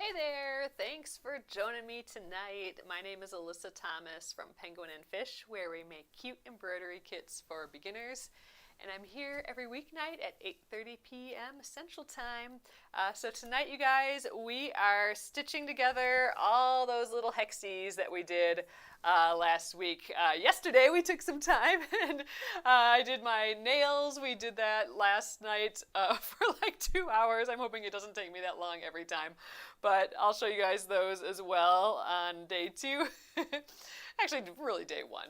Hey there! Thanks for joining me tonight. My name is Alyssa Thomas from Penguin and Fish, where we make cute embroidery kits for beginners. And I'm here every weeknight at 8:30 p.m. Central Time. So tonight, you guys, we are stitching together all those little hexies that we did last week. Yesterday, we took some time and I did my nails. We did that last night for like 2 hours. I'm hoping it doesn't take me that long every time. But I'll show you guys those as well on day 2. Actually, really day 1.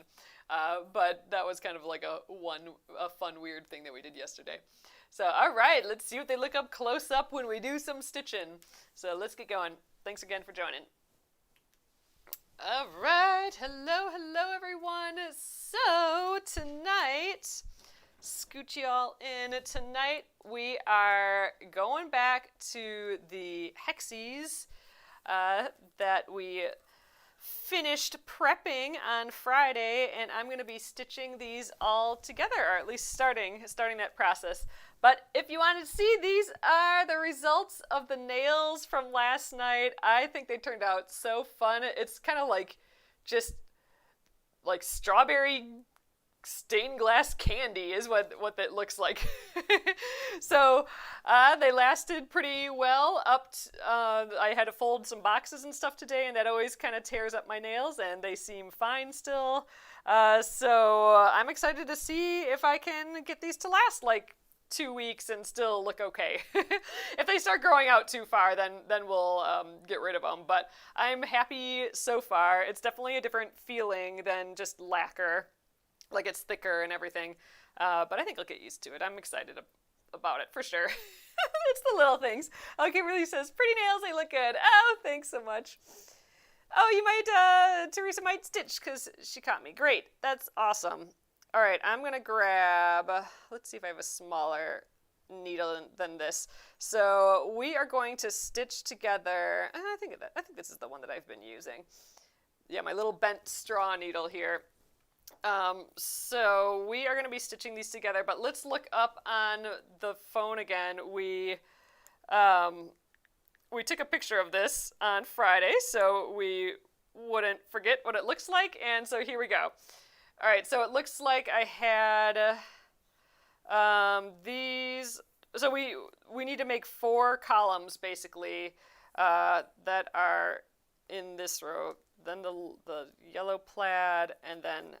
But that was kind of like a fun, weird thing that we did yesterday. So, all right, let's see what they look up close up when we do some stitching. So let's get going. Thanks again for joining. All right, hello everyone. So tonight, scoot you all in. Tonight we are going back to the Hexies that we finished prepping on Friday, and I'm going to be stitching these all together, or at least starting that process. But if you want to see, these are the results of the nails from last night. I think they turned out so fun. It's kind of like just like strawberry stained glass candy is what that looks like. So they lasted pretty well I had to fold some boxes and stuff today, and that always kind of tears up my nails, and they seem fine still. So I'm excited to see if I can get these to last like 2 weeks and still look okay. If they start growing out too far, then we'll get rid of them. But I'm happy so far. It's definitely a different feeling than just lacquer. Like, it's thicker and everything. But I think I'll get used to it. I'm excited about it for sure. It's the little things. Oh, Kimberly says, pretty nails, they look good. Oh, thanks so much. Oh, you might, Teresa might stitch because she caught me. Great. That's awesome. All right, I'm going to grab, let's see if I have a smaller needle than this. So we are going to stitch together, I think this is the one that I've been using. Yeah, my little bent straw needle here. So we are going to be stitching these together, but let's look up on the phone again. We took a picture of this on Friday, so we wouldn't forget what it looks like, and so here we go. All right, so it looks like I had these. So we need to make 4 columns basically that are in this row. Then the yellow plaid, and then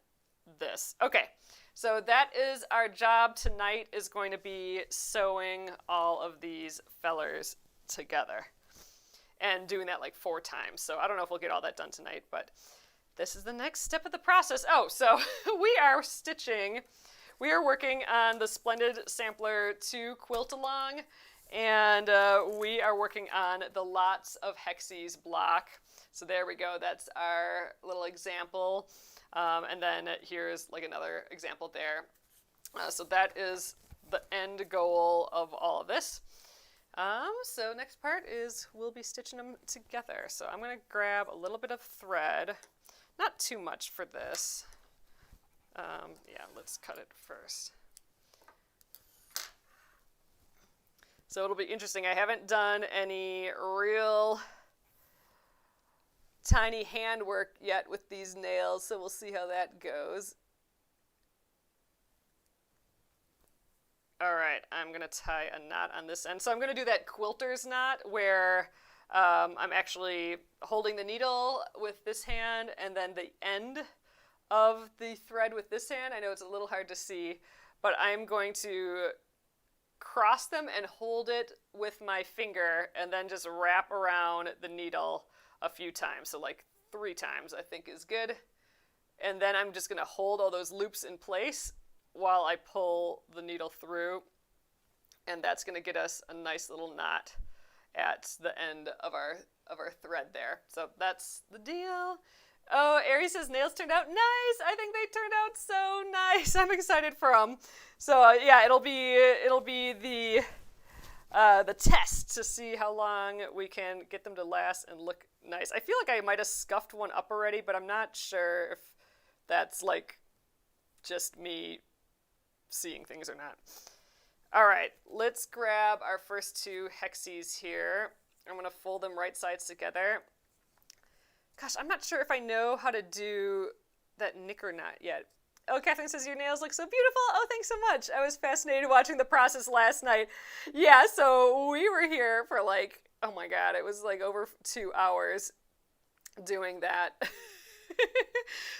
this. Okay, so that is our job tonight. Is going to be sewing all of these fellers together and doing that like 4 times. So I don't know if we'll get all that done tonight, but this is the next step of the process. Oh, so we are working on the Splendid Sampler 2 quilt along, and we are working on the Lots of Hexies block. So there we go, that's our little example. And then here's like another example there. So that is the end goal of all of this. So next part is we'll be stitching them together. So I'm going to grab a little bit of thread. Not too much for this. Yeah, let's cut it first. So it'll be interesting. I haven't done any real tiny handwork yet with these nails, so we'll see how that goes. All right, I'm going to tie a knot on this end. So I'm going to do that quilter's knot where I'm actually holding the needle with this hand and then the end of the thread with this hand. I know it's a little hard to see, but I'm going to cross them and hold it with my finger and then just wrap around the needle a few times. So like 3 times I think is good. And then I'm just going to hold all those loops in place while I pull the needle through. And that's going to get us a nice little knot at the end of our thread there. So that's the deal. Oh, Aries says nails turned out nice. I think they turned out so nice. I'm excited for them. So yeah, it'll be the test to see how long we can get them to last and look nice. I feel like I might have scuffed one up already, but I'm not sure if that's like just me seeing things or not. All right, let's grab our first 2 Hexies here. I'm going to fold them right sides together. Gosh, I'm not sure if I know how to do that knicker knot yet. Oh, Kathleen says, your nails look so beautiful. Oh, thanks so much. I was fascinated watching the process last night. Yeah, so we were here for like, oh my God, it was like over 2 hours doing that.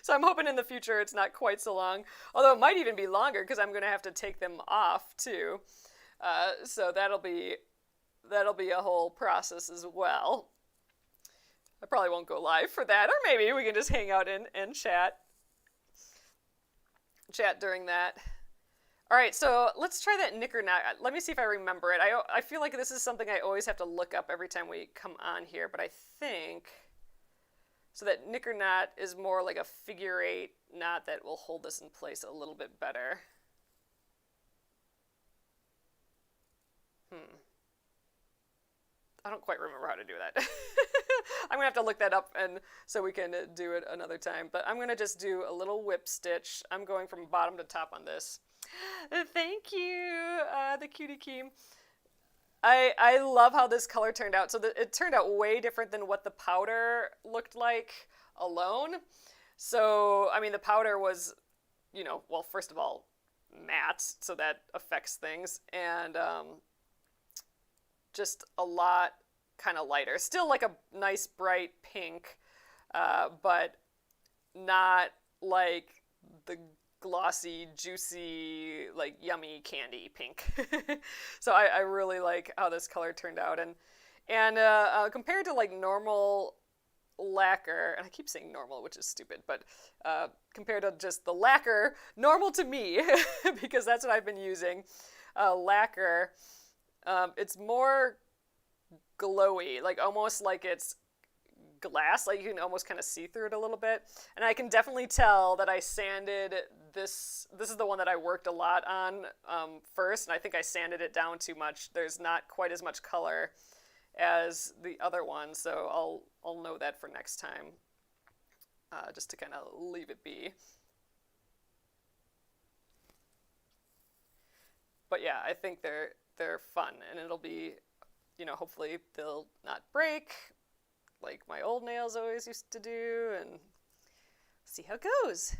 So I'm hoping in the future it's not quite so long. Although it might even be longer because I'm going to have to take them off too. So that'll be a whole process as well. I probably won't go live for that, or maybe we can just hang out and chat during that. All right, so let's try that knicker knot. Let me see if I remember it. I feel like this is something I always have to look up every time we come on here, but I think, so that knicker knot is more like a figure 8 knot that will hold this in place a little bit better. I don't quite remember how to do that. I'm going to have to look that up and so we can do it another time. But I'm going to just do a little whip stitch. I'm going from bottom to top on this. Thank you, the cutie Keem. I love how this color turned out. So it turned out way different than what the powder looked like alone. So, I mean, the powder was, you know, well, first of all, matte, so that affects things. And just a lot kind of lighter. Still like a nice bright pink, but not like the glossy, juicy, like yummy candy pink. So I really like how this color turned out. And compared to like normal lacquer, and I keep saying normal, which is stupid, but compared to just the lacquer, normal to me, because that's what I've been using, lacquer, it's more glowy, like almost like it's glass, like you can almost kind of see through it a little bit. And I can definitely tell that I sanded this is the one that I worked a lot on first, and I think I sanded it down too much. There's not quite as much color as the other one, so I'll know that for next time, just to kind of leave it be. But yeah, I think they're fun, and it'll be, you know, hopefully they'll not break like my old nails always used to do, and see how it goes.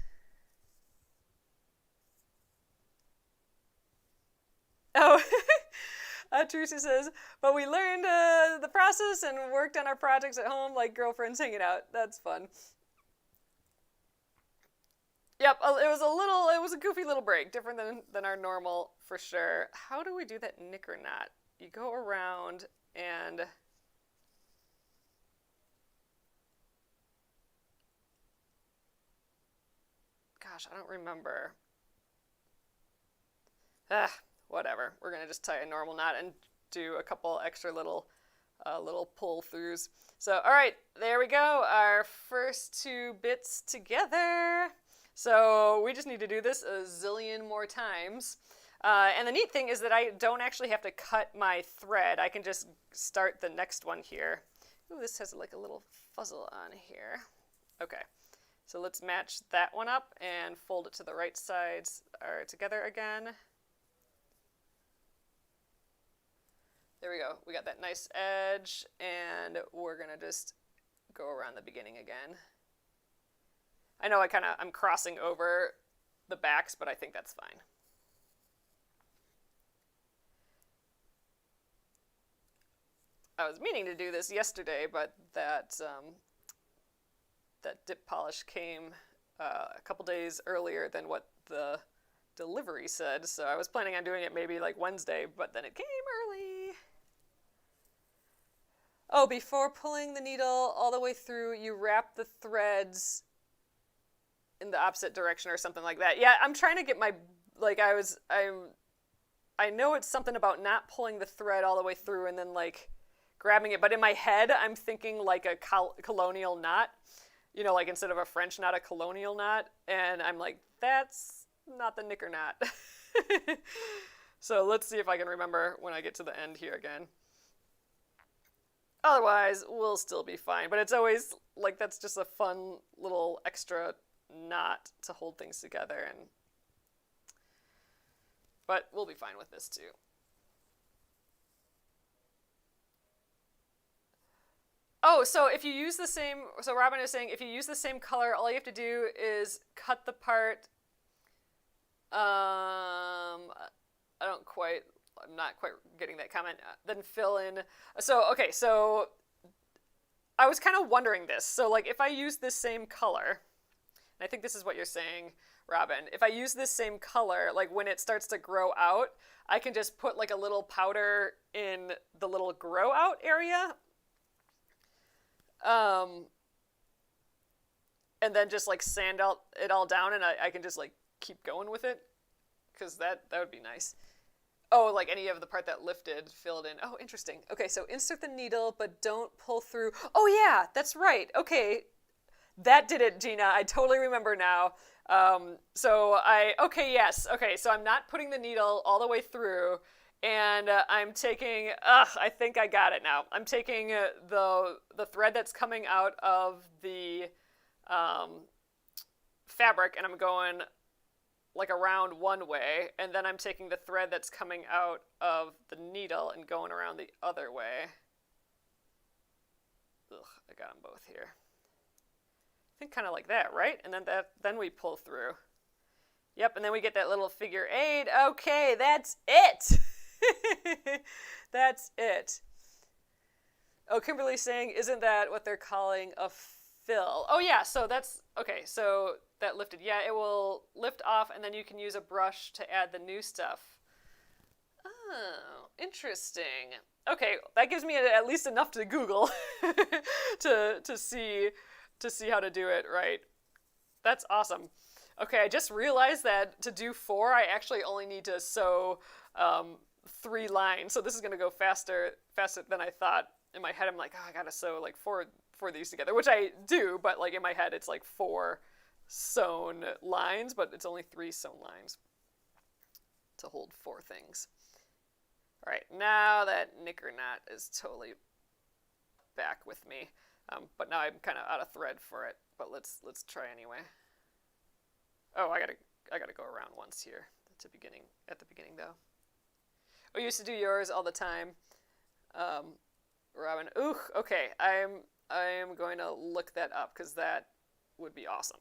Oh, Teresa says, but we learned the process and worked on our projects at home like girlfriends hanging out. That's fun. Yep, it was a goofy little break, different than our normal for sure. How do we do that knicker knot? You go around and gosh, I don't remember. Whatever. We're gonna just tie a normal knot and do a couple extra little pull throughs. So, all right, there we go. Our first 2 bits together. So we just need to do this a zillion more times. And the neat thing is that I don't actually have to cut my thread. I can just start the next one here. Ooh, this has like a little fuzzle on here. Okay, so let's match that one up and fold it to the right sides or together again. There we go. We got that nice edge, and we're gonna just go around the beginning again. I know I'm crossing over the backs, but I think that's fine. I was meaning to do this yesterday, but that dip polish came a couple days earlier than what the delivery said, so I was planning on doing it maybe like Wednesday, but then it came early. Oh, before pulling the needle all the way through, you wrap the threads in the opposite direction or something like that. Yeah, I'm trying to get my, like I know it's something about not pulling the thread all the way through and then like grabbing it, but in my head I'm thinking like a colonial knot, you know, like instead of a French knot, a colonial knot, and I'm like, that's not the knicker knot. So let's see if I can remember when I get to the end here again. Otherwise, we'll still be fine, but it's always like, that's just a fun little extra knot to hold things together, but we'll be fine with this too. Oh, so if you use the same, so Robin is saying if you use the same color, all you have to do is cut the part. I'm not quite getting that comment. Then fill in. So, okay, so I was kind of wondering this. So, like, if I use this same color, and I think this is what you're saying, Robin, if I use this same color, like when it starts to grow out, I can just put like a little powder in the little grow out area. And then just like sand it all down, and I can just like keep going with it, because that would be nice. Oh, like any of the part that lifted, filled in. Oh, interesting. Okay, so insert the needle, but don't pull through. Oh yeah, that's right. Okay, that did it, Gina. I totally remember now. Okay, yes. Okay, so I'm not putting the needle all the way through, and I'm taking, I think I got it now. I'm taking the thread that's coming out of the fabric, and I'm going like around one way, and then I'm taking the thread that's coming out of the needle and going around the other way. Ugh, I got them both here. I think kind of like that, right? And then we pull through. Yep, and then we get that little figure 8. Okay, that's it. That's it. Oh, Kimberly's saying, isn't that what they're calling a fill? Oh yeah, so that's, okay, so that lifted. Yeah, it will lift off, and then you can use a brush to add the new stuff. Oh, interesting. Okay, that gives me at least enough to Google to see how to do it right. That's awesome. Okay, I just realized that to do 4, I actually only need to sew 3 lines. So this is going to go faster than I thought. In my head, I'm like, oh, I got to sew like four of these together, which I do, but like in my head, it's like 4 sewn lines, but it's only 3 sewn lines to hold 4 things. All right, now that knicker knot is totally back with me. But now I'm kind of out of thread for it. But let's try anyway. Oh, I gotta go around once here at the beginning though. Oh, you used to do yours all the time, Robin. Ooh, okay. I am going to look that up, because that would be awesome.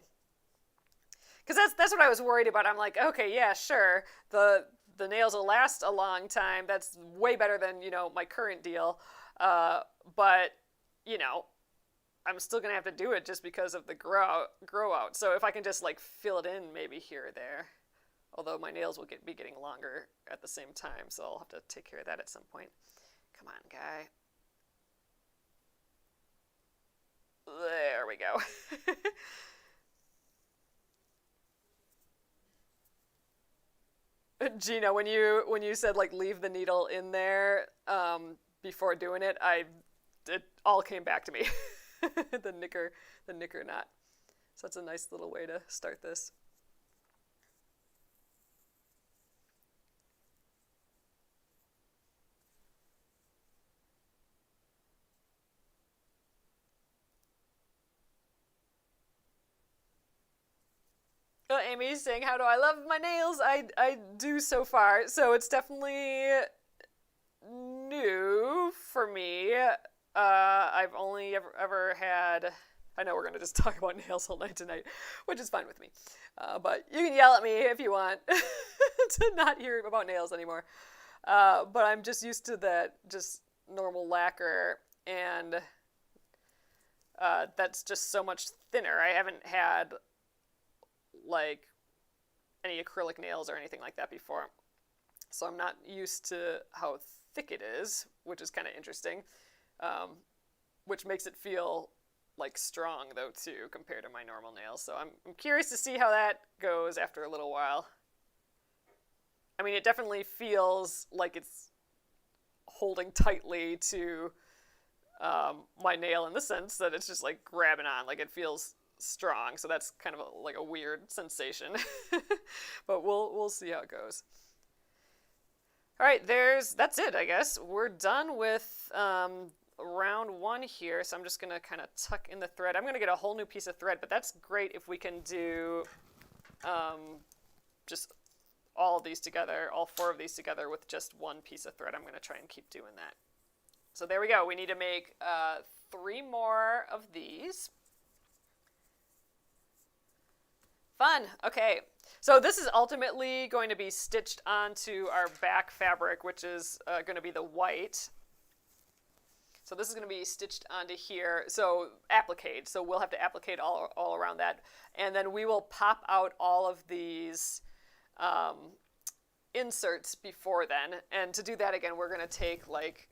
Because that's what I was worried about. I'm like, okay, yeah, sure. The nails will last a long time. That's way better than my current deal. But I'm still gonna have to do it just because of the grow out. So if I can just like fill it in maybe here or there, although my nails will be getting longer at the same time, so I'll have to take care of that at some point. Come on, guy. There we go. Gina, when you said like leave the needle in there before doing it, it all came back to me. the knicker knot. So that's a nice little way to start this. Oh, Amy's saying, how do I love my nails? I do so far. So it's definitely new for me. I've only ever had, I know we're going to just talk about nails all night tonight, which is fine with me. But you can yell at me if you want to not hear about nails anymore. But I'm just used to that just normal lacquer, and that's just so much thinner. I haven't had like any acrylic nails or anything like that before. So I'm not used to how thick it is, which is kind of interesting. Which makes it feel like strong though too compared to my normal nails. So I'm curious to see how that goes after a little while. I mean, it definitely feels like it's holding tightly to my nail in the sense that it's just like grabbing on, like it feels strong. So that's kind of like a weird sensation. But we'll see how it goes. All right, that's it, I guess. We're done with round 1 here, so I'm just going to kind of tuck in the thread. I'm going to get a whole new piece of thread, but that's great if we can do just all of these together, all 4 of these together with just one piece of thread. I'm going to try and keep doing that. So there we go. We need to make 3 more of these. Fun. Okay. So this is ultimately going to be stitched onto our back fabric, which is going to be the white. So this is going to be stitched onto here, so appliqued. So we'll have to applique all around that. And then we will pop out all of these inserts before then. And to do that, again, we're going to take like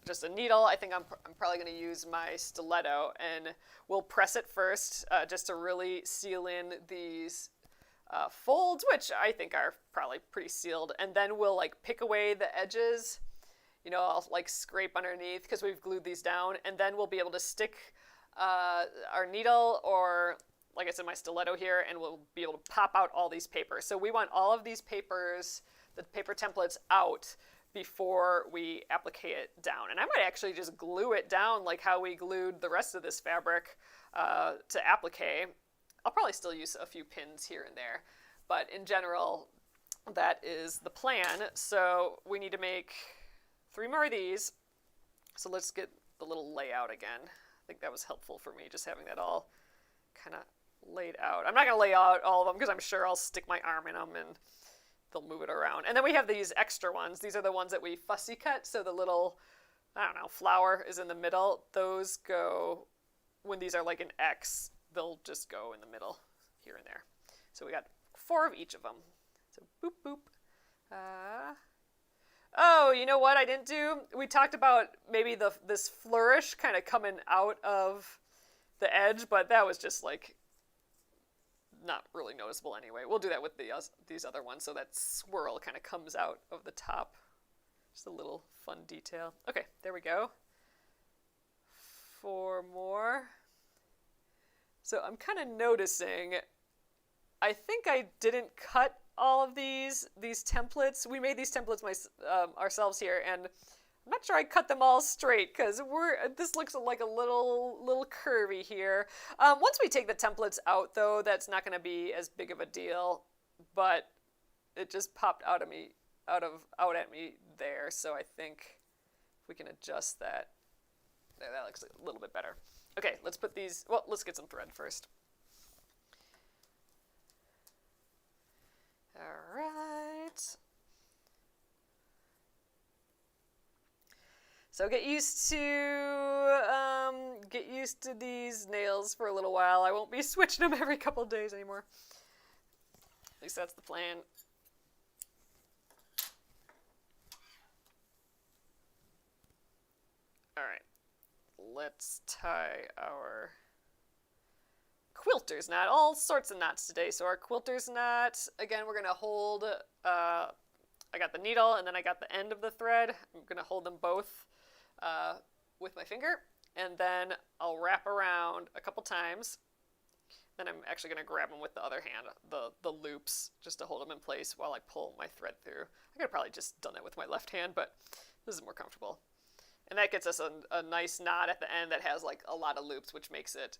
just a needle. I think I'm probably going to use my stiletto, and we'll press it first just to really seal in these folds, which I think are probably pretty sealed. And then we'll like pick away the edges. You know, I'll like scrape underneath because we've glued these down, and then we'll be able to stick our needle or, like I said, my stiletto here, and we'll be able to pop out all these papers. So we want all of these papers, the paper templates, out before we applique it down. And I might actually just glue it down like how we glued the rest of this fabric to applique. I'll probably still use a few pins here and there, but in general, that is the plan. So we need to make 3 more of these. So let's get the little layout again. I think that was helpful for me, just having that all kind of laid out. I'm not going to lay out all of them because I'm sure I'll stick my arm in them and they'll move it around. And then we have these extra ones. These are the ones that we fussy cut. So the little, I don't know, flower is in the middle. Those go, when these are like an X, they'll just go in the middle here and there. So we got 4 of each of them. So boop, boop. Oh, you know what I didn't do? We talked about maybe this flourish kind of coming out of the edge, but that was just like not really noticeable anyway. We'll do that with these other ones, so that swirl kind of comes out of the top. Just a little fun detail. Okay, there we go. 4 more. So I'm kind of noticing, I think I didn't cut all of these templates. We made these templates ourselves here, and I'm not sure I cut them all straight because this looks like a little curvy here. Once we take the templates out, though, that's not going to be as big of a deal. But it just popped out at me there. So I think if we can adjust that, there, that looks a little bit better. Okay, let's put these. Well, let's get some thread first. All right. So get used to these nails for a little while. I won't be switching them every couple of days anymore. At least that's the plan. All right. Let's tie our quilter's knot. All sorts of knots today. So our quilter's knot, again, we're going to hold, I got the needle and then I got the end of the thread. I'm going to hold them both with my finger, and then I'll wrap around a couple times. Then I'm actually going to grab them with the other hand, the loops, just to hold them in place while I pull my thread through. I could have probably just done that with my left hand, but this is more comfortable. And that gets us a nice knot at the end that has like a lot of loops, which makes it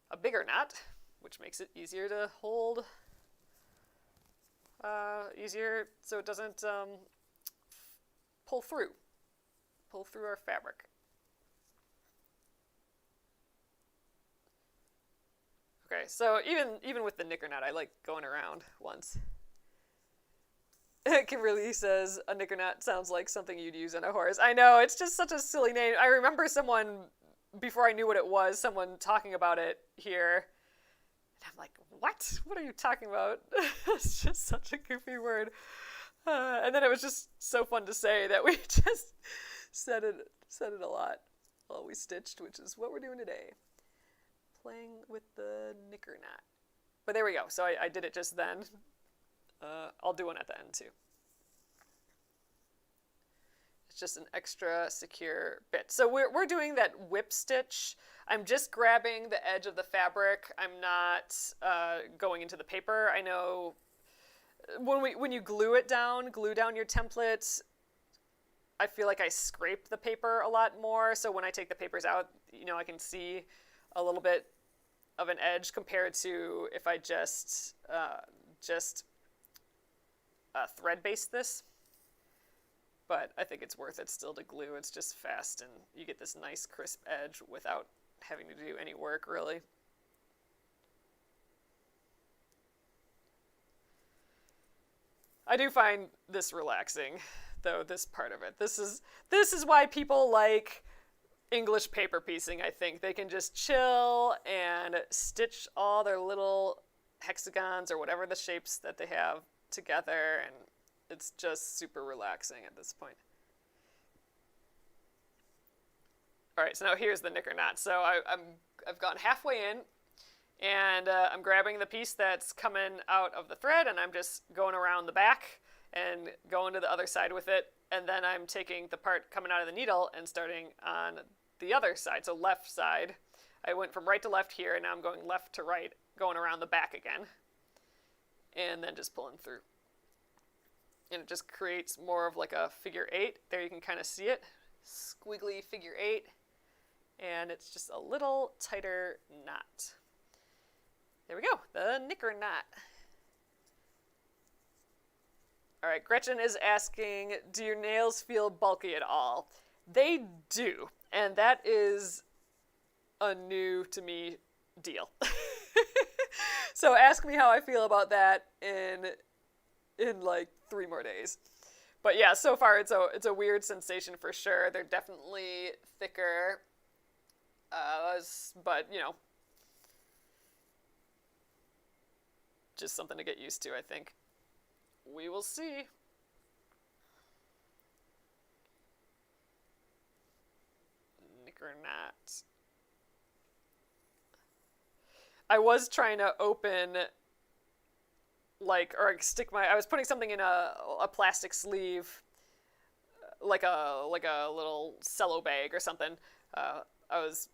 a bigger knot, which makes it easier to hold, easier so it doesn't pull through our fabric. Okay, so even with the knicker knot, I like going around once. Kimberly says, a knicker knot sounds like something you'd use on a horse. I know, it's just such a silly name. I remember someone, before I knew what it was, someone talking about it here. And I'm like, what? What are you talking about? It's just such a goofy word. And then it was just so fun to say that we just said it a lot while we stitched, which is what we're doing today. Playing with the knicker knot. But there we go. So I did it just then. I'll do one at the end too. It's just an extra secure bit. So we're doing that whip stitch. I'm just grabbing the edge of the fabric. I'm not going into the paper. I know when you glue down your template, I feel like I scrape the paper a lot more. So when I take the papers out, I can see a little bit of an edge compared to if I just thread baste this. but I think it's worth it still to glue. It's just fast, and you get this nice crisp edge without having to do any work, really. I do find this relaxing, though, this part of it. This is why people like English paper piecing, I think. They can just chill and stitch all their little hexagons or whatever the shapes that they have together, and it's just super relaxing at this point. All right, so now here's the knicker knot. So I've gone halfway in, and I'm grabbing the piece that's coming out of the thread, and I'm just going around the back and going to the other side with it, and then I'm taking the part coming out of the needle and starting on the other side, so left side. I went from right to left here, and now I'm going left to right, going around the back again, and then just pulling through. And it just creates more of like a figure 8. There you can kind of see it, squiggly figure 8, and it's just a little tighter knot. There we go, the knicker knot. All right, Gretchen is asking, do your nails feel bulky at all? They do, and that is a new to me deal. So ask me how I feel about that in like 3 more days. But yeah, so far it's a weird sensation for sure. They're definitely thicker, but you know, just something to get used to, I think. We will see. Knicker knot. I was trying to open, like, or stick I was putting something in a plastic sleeve, like a little cello bag or something. I was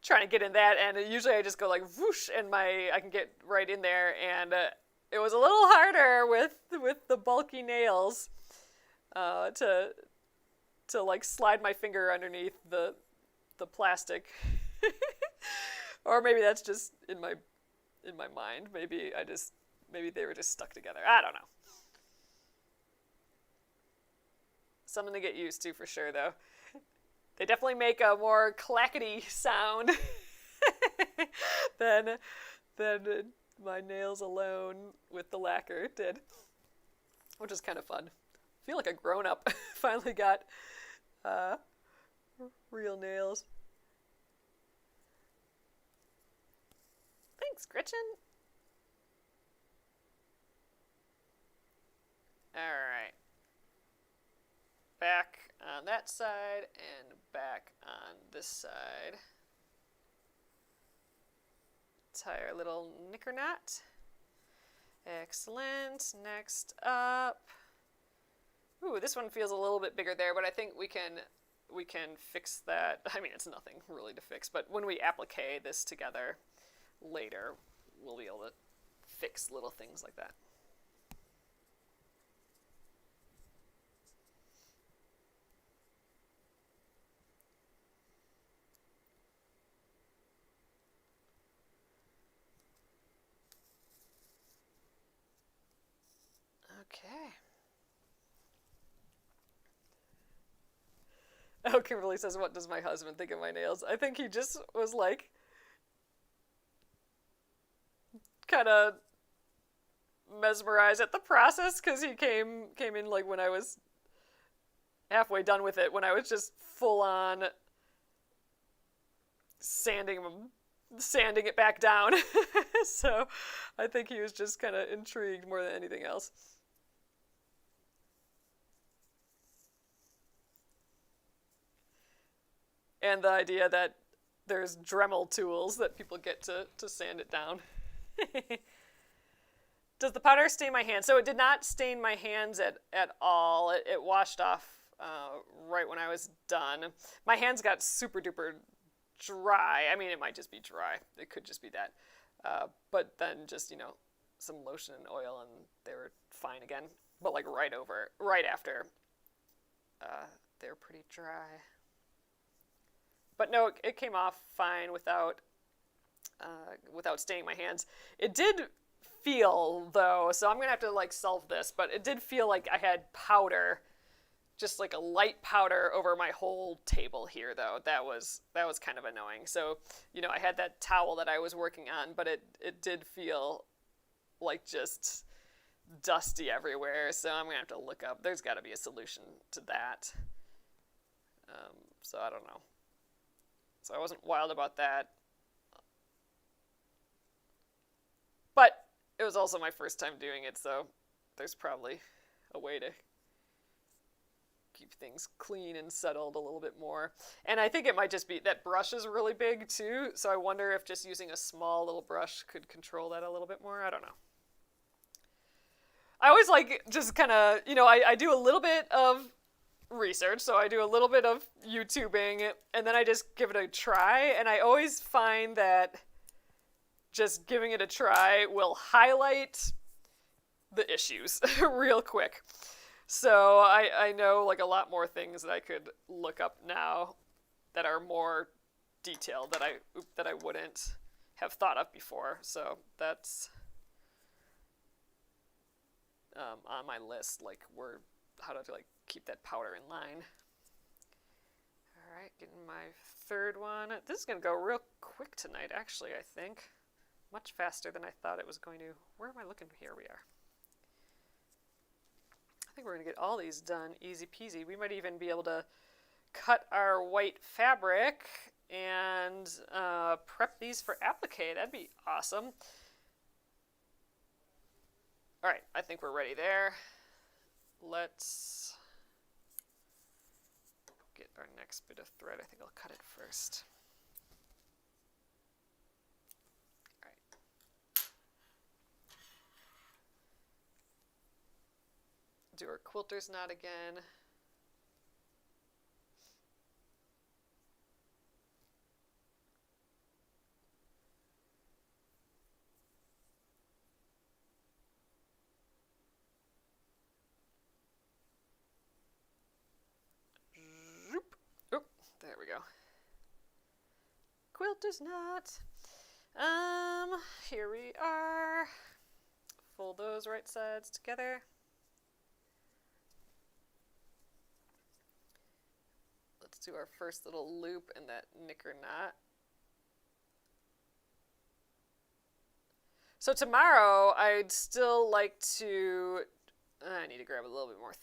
trying to get in that, and usually I just go like whoosh, and I can get right in there, and it was a little harder with the bulky nails to like slide my finger underneath the plastic. Or maybe that's just in my mind. Maybe they were just stuck together. I don't know. Something to get used to for sure, though. They definitely make a more clackety sound than my nails alone with the lacquer did, which is kind of fun. I feel like a grown-up. Finally got real nails. Thanks, Gretchen. All right. Back on that side and back on this side. Tie our little knicker knot. Excellent. Next up. Ooh, this one feels a little bit bigger there, but I think we can fix that. I mean, it's nothing really to fix, but when we applique this together later, we'll be able to fix little things like that. Okay. Oh, Kimberly says, what does my husband think of my nails? I think he just was like, kind of mesmerized at the process, because he came in like when I was halfway done with it, when I was just full on sanding it back down. So I think he was just kind of intrigued more than anything else. And the idea that there's Dremel tools that people get to sand it down. Does the powder stain my hands? So it did not stain my hands at all. It washed off right when I was done. My hands got super duper dry. I mean, it might just be dry. It could just be that. But then just, some lotion and oil, and they were fine again. But like right after, they were pretty dry. But no, it came off fine without staining my hands. It did feel, though, so I'm going to have to like solve this, but it did feel like I had powder just like a light powder over my whole table here, though. That was kind of annoying. So, you know, I had that towel that I was working on, but it did feel like just dusty everywhere. So I'm going to have to look up. There's got to be a solution to that. So I don't know. So I wasn't wild about that. But it was also my first time doing it, so there's probably a way to keep things clean and settled a little bit more. And I think it might just be that brush is really big too, so I wonder if just using a small little brush could control that a little bit more. I don't know. I always like just kind of, you know, I do a little bit of research, so I do a little bit of YouTubing, and then I just give it a try, and I always find that just giving it a try will highlight the issues real quick. So I know like a lot more things that I could look up now that are more detailed that I wouldn't have thought of before. So that's on my list, like how to like keep that powder in line. All right, getting my third one. This is gonna go real quick tonight, actually. I think much faster than I thought it was going to. Where am I looking? Here we are. I think we're going to get all these done easy peasy. We might even be able to cut our white fabric and prep these for applique. That'd be awesome. All right, I think we're ready there. Let's get our next bit of thread. I think I'll cut it first. Do our quilter's knot again. Zoop. Oh, there we go. Quilter's knot. Here we are. Fold those right sides together. Let's do our first little loop in that knicker knot. So tomorrow, I'd still like to, I need to grab a little bit more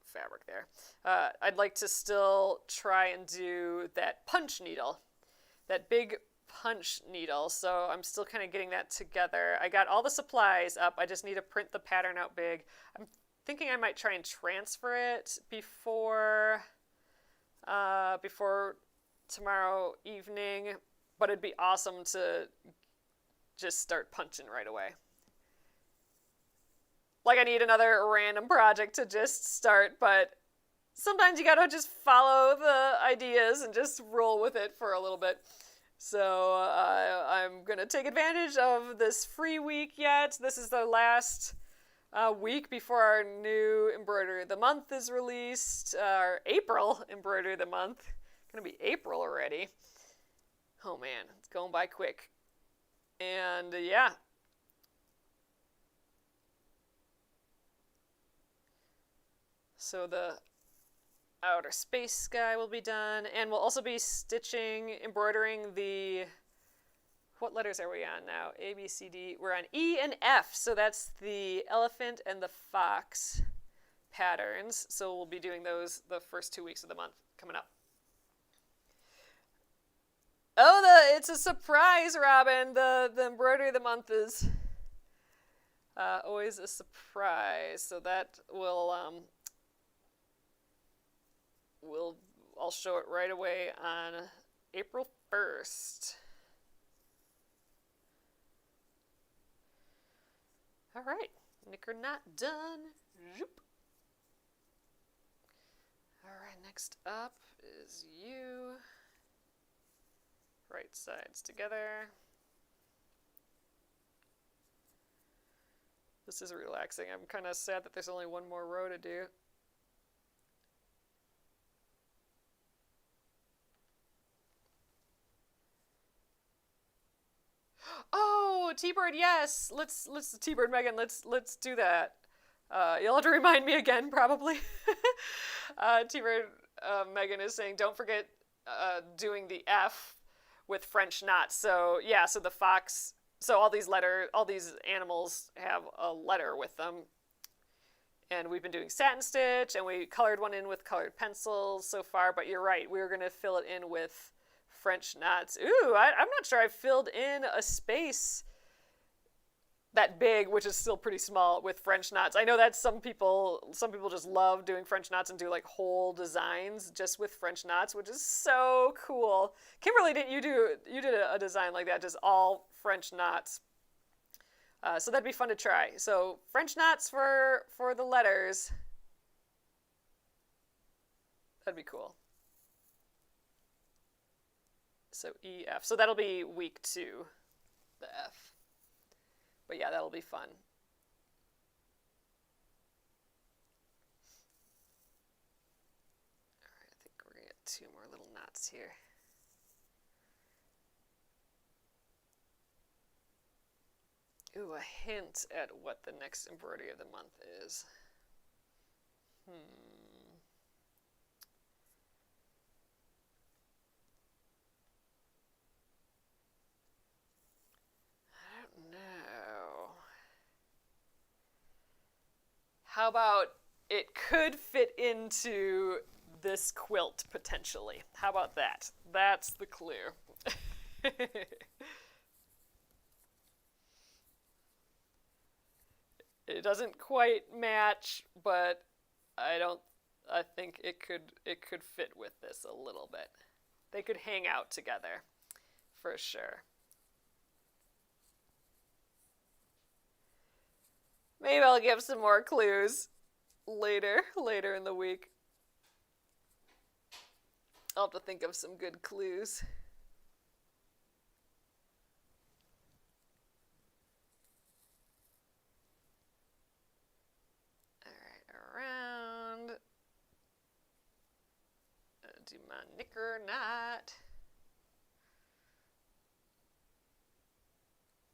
fabric there. I'd like to still try and do that punch needle, that big punch needle. So I'm still kind of getting that together. I got all the supplies up. I just need to print the pattern out big. I'm thinking I might try and transfer it before tomorrow evening, but it'd be awesome to just start punching right away. Like I need another random project to just start, but sometimes you gotta just follow the ideas and just roll with it for a little bit. So I'm gonna take advantage of this free week yet. This is the last week before our new Embroidery of the Month is released. Our April Embroidery of the Month. Gonna be April already. Oh man, it's going by quick. And yeah. So the outer space guy will be done, and we'll also be embroidering the, what letters are we on now? A, B, C, D. We're on E and F, so that's the elephant and the fox patterns. So we'll be doing those the first 2 weeks of the month coming up. Oh, it's a surprise, Robin. The embroidery of the month is always a surprise. So that will I'll show it right away on April 1st. All right, knicker knot done. Zoop. All right, next up is you. Right sides together. This is relaxing. I'm kind of sad that there's only one more row to do. Oh, T-Bird, yes. Let's T-Bird Megan, let's do that. You'll have to remind me again, probably. T-Bird Megan is saying, don't forget doing the F with French knots. So yeah, so the fox, so all these animals have a letter with them. And we've been doing satin stitch, and we colored one in with colored pencils so far, but you're right, we're going to fill it in with French knots. Ooh, I'm not sure I've filled in a space that big, which is still pretty small, with French knots. I know that some people just love doing French knots and do like whole designs just with French knots, which is so cool. Kimberly, you did a design like that, just all French knots. So that'd be fun to try. So French knots for the letters. That'd be cool. So EF. So that'll be week 2, the F. But yeah, that'll be fun. All right, I think we're going to get 2 more little knots here. Ooh, a hint at what the next embroidery of the month is. I don't know. How about it could fit into this quilt potentially? How about that? That's the clue. It doesn't quite match, but I think it could fit with this a little bit. They could hang out together for sure. Maybe I'll give some more clues later in the week. I'll have to think of some good clues. Around. Do my knicker knot.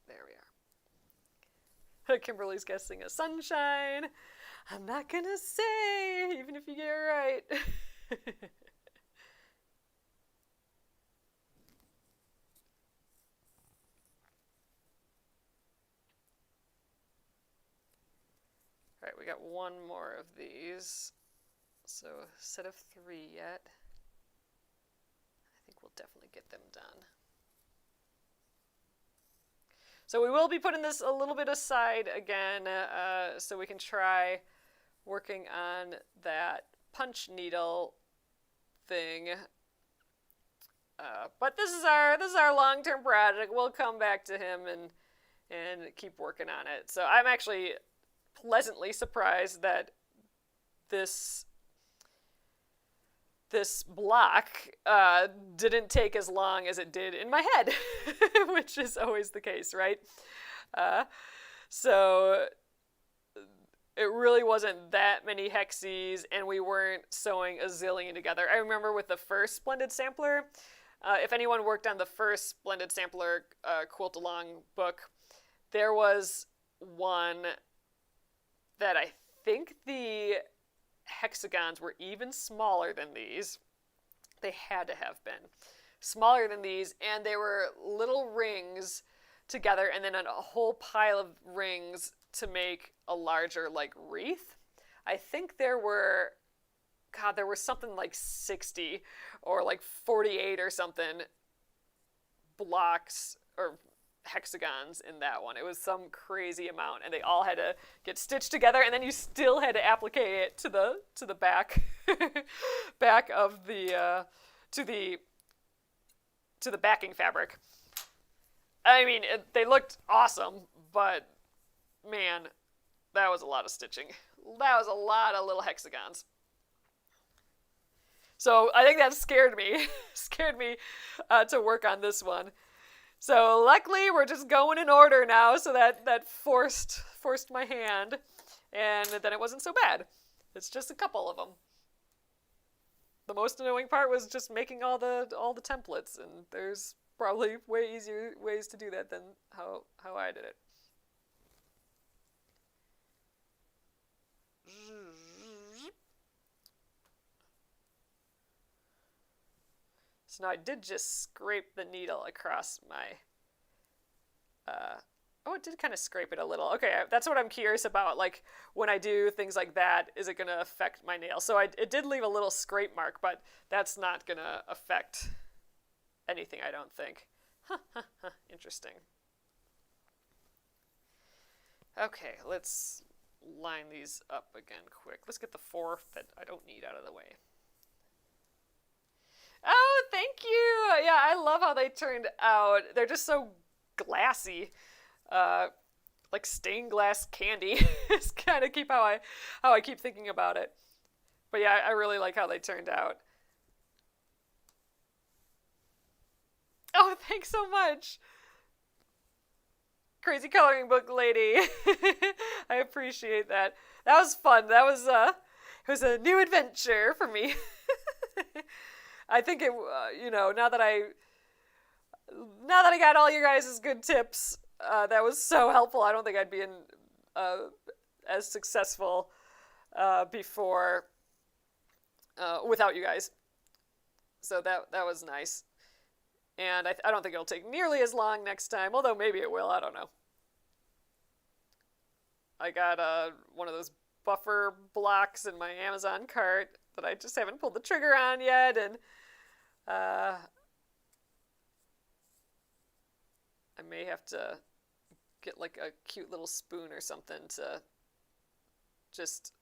There we are. Kimberly's guessing a sunshine. I'm not gonna say, even if you get it right. All right, we got 1 more of these. So a set of 3 yet. I think we'll definitely get them done. So we will be putting this a little bit aside again, so we can try working on that punch needle thing. But this is our long-term project. We'll come back to him and keep working on it. So I'm actually pleasantly surprised that this block didn't take as long as it did in my head, which is always the case, right? So it really wasn't that many Hexies, and we weren't sewing a zillion together. I remember with the first Splendid Sampler, if anyone worked on the first Splendid Sampler quilt along book, there was one that I think the hexagons were even smaller than these. They had to have been smaller than these, and they were little rings together and then a whole pile of rings to make a larger like wreath. I think there were something like 60 or like 48 or something blocks or hexagons in that one. It was some crazy amount, and they all had to get stitched together, and then you still had to applique it to the back back of the to the backing fabric. I mean, they looked awesome, but man, that was a lot of stitching. That was a lot of little hexagons. So I think that scared me to work on this one. So luckily we're just going in order now, so that forced my hand, and then it wasn't so bad. It's just a couple of them. The most annoying part was just making all the templates, and there's probably way easier ways to do that than how I did it. So now I did just scrape the needle across my, oh, it did kind of scrape it a little. Okay, that's what I'm curious about. Like, when I do things like that, is it going to affect my nail? So it did leave a little scrape mark, but that's not going to affect anything, I don't think. Interesting. Okay, let's line these up again quick. Let's get the 4 that I don't need out of the way. Oh, thank you! Yeah, I love how they turned out. They're just so glassy. Like stained glass candy. It's kind of how I keep thinking about it. But yeah, I really like how they turned out. Oh, thanks so much. Crazy coloring book lady. I appreciate that. That was fun. That was it was a new adventure for me. I think it now that I got all your guys' good tips, that was so helpful. I don't think I'd be as successful before without you guys. So that was nice. And I don't think it'll take nearly as long next time, although maybe it will, I don't know. I got one of those buffer blocks in my Amazon cart that I just haven't pulled the trigger on yet, and I may have to get like a cute little spoon or something to just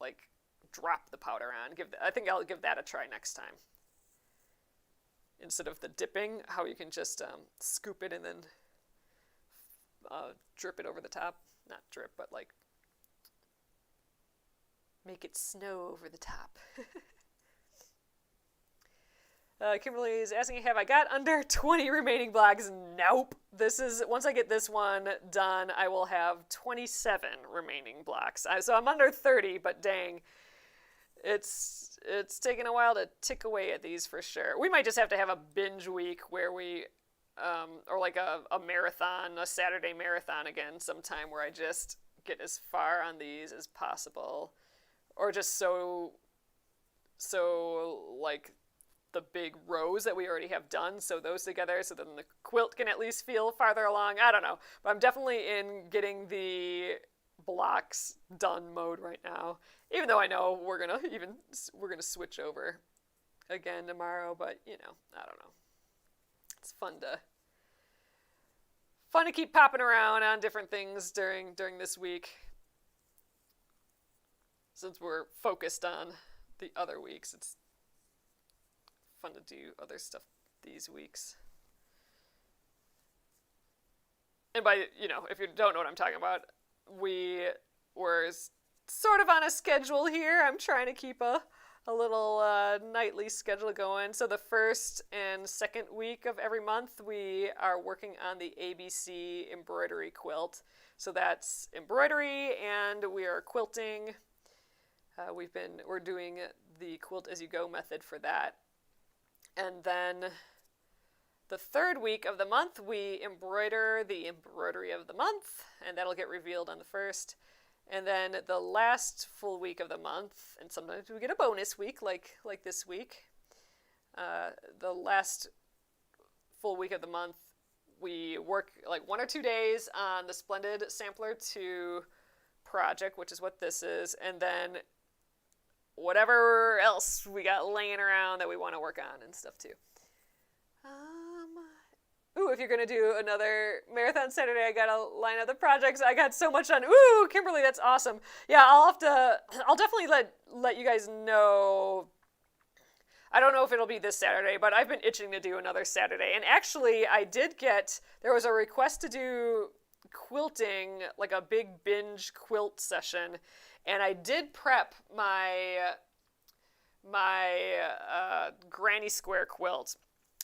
like drop the powder on. I think I'll give that a try next time. Instead of the dipping, how you can just scoop it and then drip it over the top. Not drip, but like make it snow over the top. Kimberly is asking, have I got under 20 remaining blocks? Nope. Once I get this one done, I will have 27 remaining blocks. So I'm under 30, but dang, it's taken a while to tick away at these for sure. We might just have to have a binge week where we, or like a marathon, a Saturday marathon again sometime where I just get as far on these as possible. Or just so like the big rows that we already have done, so those together, so then the quilt can at least feel farther along. I don't know, but I'm definitely in getting the blocks done mode right now. Even though I know we're gonna switch over again tomorrow, but I don't know. It's fun to keep popping around on different things during this week, since we're focused on the other weeks. It's fun to do other stuff these weeks. And by, if you don't know what I'm talking about, we were sort of on a schedule here. I'm trying to keep a little nightly schedule going. So the first and second week of every month, we are working on the ABC embroidery quilt. So that's embroidery, and we are quilting. We're doing the quilt as you go method for that. And then the third week of the month, we embroider the embroidery of the month, and that'll get revealed on the 1st. And then the last full week of the month, and sometimes we get a bonus week like this week, the last full week of the month, we work like 1 or 2 days on the Splendid Sampler 2 project, which is what this is, and then whatever else we got laying around that we want to work on and stuff too. If you're going to do another Marathon Saturday, I got to line up the projects. I got so much on. Ooh, Kimberly, that's awesome. Yeah, I'll definitely let you guys know. I don't know if it'll be this Saturday, but I've been itching to do another Saturday. And actually, there was a request to do quilting, like a big binge quilt session. And I did prep my granny square quilt.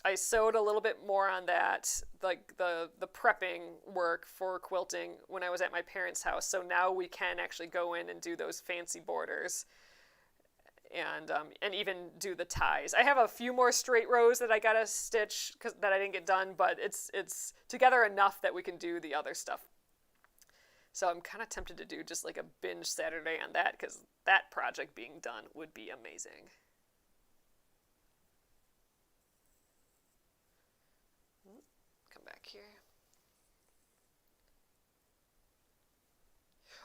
I sewed a little bit more on that, like the prepping work for quilting when I was at my parents' house. So now we can actually go in and do those fancy borders and even do the ties. I have a few more straight rows that I gotta stitch that I didn't get done, but it's together enough that we can do the other stuff. So I'm kind of tempted to do just like a binge Saturday on that, because that project being done would be amazing. here.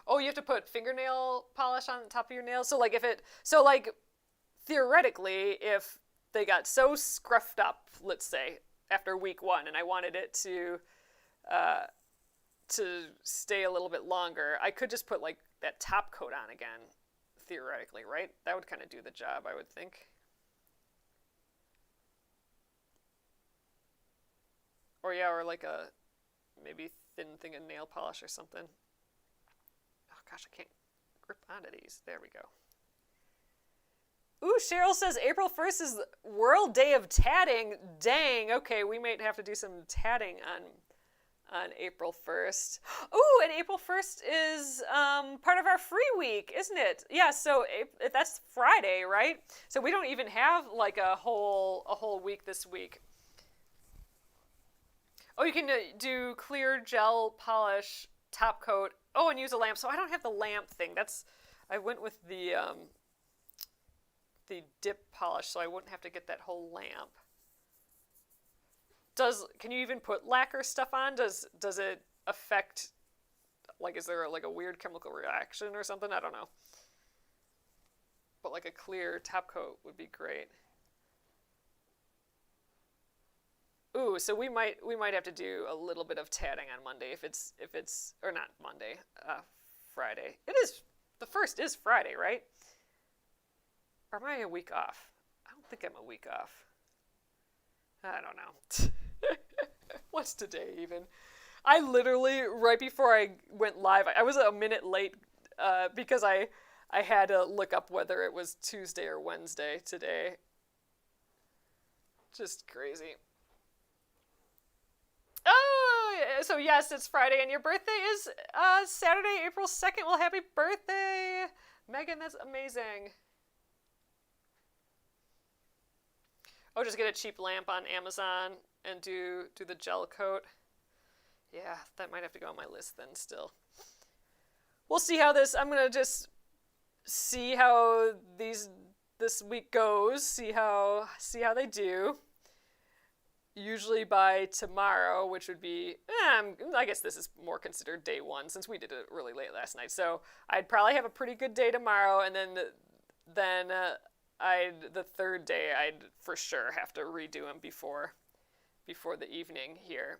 Oh, you have to put fingernail polish on top of your nails? So, like, theoretically, if they got so scruffed up, let's say, after week 1, and I wanted it to stay a little bit longer, I could just put, like, that top coat on again, theoretically, right? That would kind of do the job, I would think. Or yeah, or like a maybe thin thing of nail polish or something. Oh gosh, I can't grip onto these. There we go. Ooh, Cheryl says April 1st is World Day of Tatting. Dang, okay, we might have to do some tatting on April 1st. Ooh, and April 1st is part of our free week, isn't it? Yeah, so that's Friday, right? So we don't even have like a whole week this week. Oh, you can do clear gel polish, top coat. Oh, and use a lamp. So I don't have the lamp thing. I went with the dip polish, so I wouldn't have to get that whole lamp. Can you even put lacquer stuff on? Does it affect, like, is there like a weird chemical reaction or something? I don't know. But like a clear top coat would be great. Ooh, so we might have to do a little bit of tatting on Monday if it's or not Monday, Friday. It is, the 1st is Friday, right? Or am I a week off? I don't think I'm a week off. I don't know. What's today even? I literally, right before I went live, I was a minute late because I had to look up whether it was Tuesday or Wednesday today. Just crazy. Oh, so yes, it's Friday, and your birthday is Saturday, April 2nd. Well, happy birthday, Megan. That's amazing. Oh, just get a cheap lamp on Amazon and do the gel coat. Yeah, that might have to go on my list then still. We'll see how I'm going to just see how this week goes, see how they do. Usually by tomorrow, which would be, I guess this is more considered day 1 since we did it really late last night. So I'd probably have a pretty good day tomorrow, and then the 3rd day I'd for sure have to redo them before the evening here.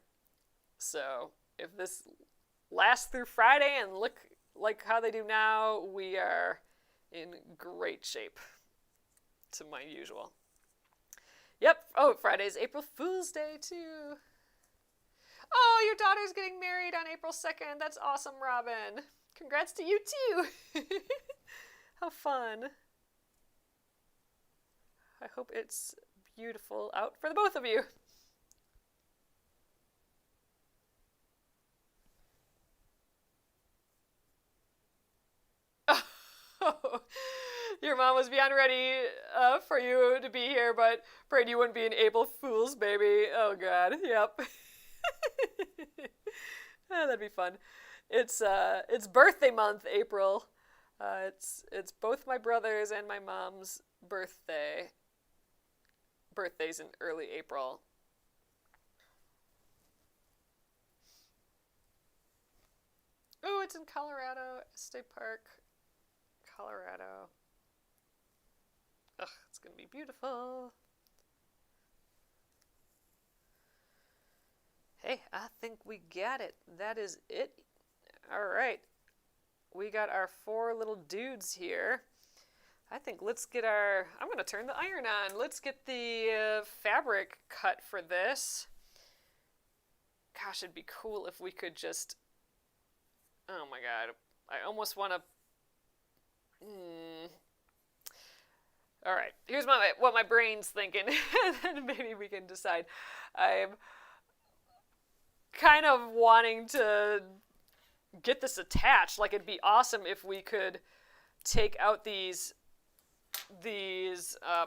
So if this lasts through Friday and look like how they do now, we are in great shape to my usual. Yep. Oh, Friday's April Fool's Day, too. Oh, your daughter's getting married on April 2nd. That's awesome, Robin. Congrats to you, too. How fun. I hope it's beautiful out for the both of you. Oh, your mom was beyond ready for you to be here, but prayed you wouldn't be an April Fool's baby. Oh, God. Yep. That'd be fun. It's birthday month, April. It's both my brother's and my mom's birthday. Birthday's in early April. Oh, it's in Colorado State Park, Colorado. Ugh, it's gonna be beautiful. Hey, I think we got it. That is it. All right. We got our 4 little dudes here. I think let's get I'm going to turn the iron on. Let's get the fabric cut for this. Gosh, it'd be cool if we could just... Oh my God. I almost want to... All right. Here's what my brain's thinking. And then maybe we can decide. I'm kind of wanting to get this attached. Like, it'd be awesome if we could take out these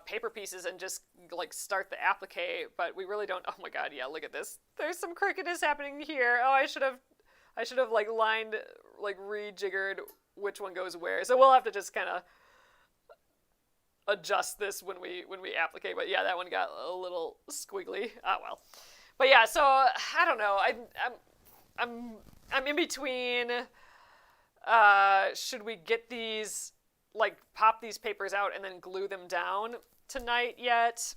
paper pieces and just like start the applique, but we really don't. Oh my God, yeah, look at this. There's some crookedness happening here. Oh, I should have like lined, like rejiggered which one goes where. So we'll have to just kind of adjust this when we applique. But yeah, that one got a little squiggly. Ah, well. But yeah, so I don't know. I'm in between. Should we get these, like, pop these papers out and then glue them down tonight yet?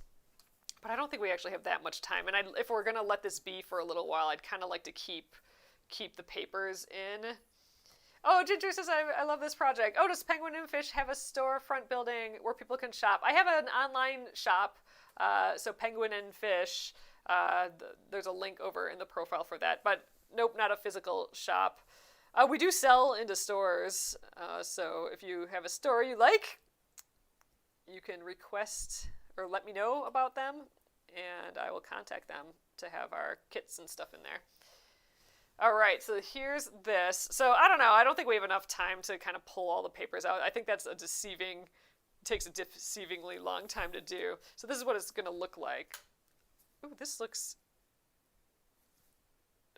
But I don't think we actually have that much time. And if we're gonna let this be for a little while, I'd kind of like to keep the papers in. Oh, Ginger says, I love this project. Oh, does Penguin and Fish have a storefront building where people can shop? I have an online shop, so Penguin and Fish. There's a link over in the profile for that. But nope, not a physical shop. We do sell into stores, so if you have a store you like, you can request or let me know about them, and I will contact them to have our kits and stuff in there. All right, so here's this. So I don't know. I don't think we have enough time to kind of pull all the papers out. I think that's takes a deceivingly long time to do. So this is what it's going to look like. Ooh, this looks...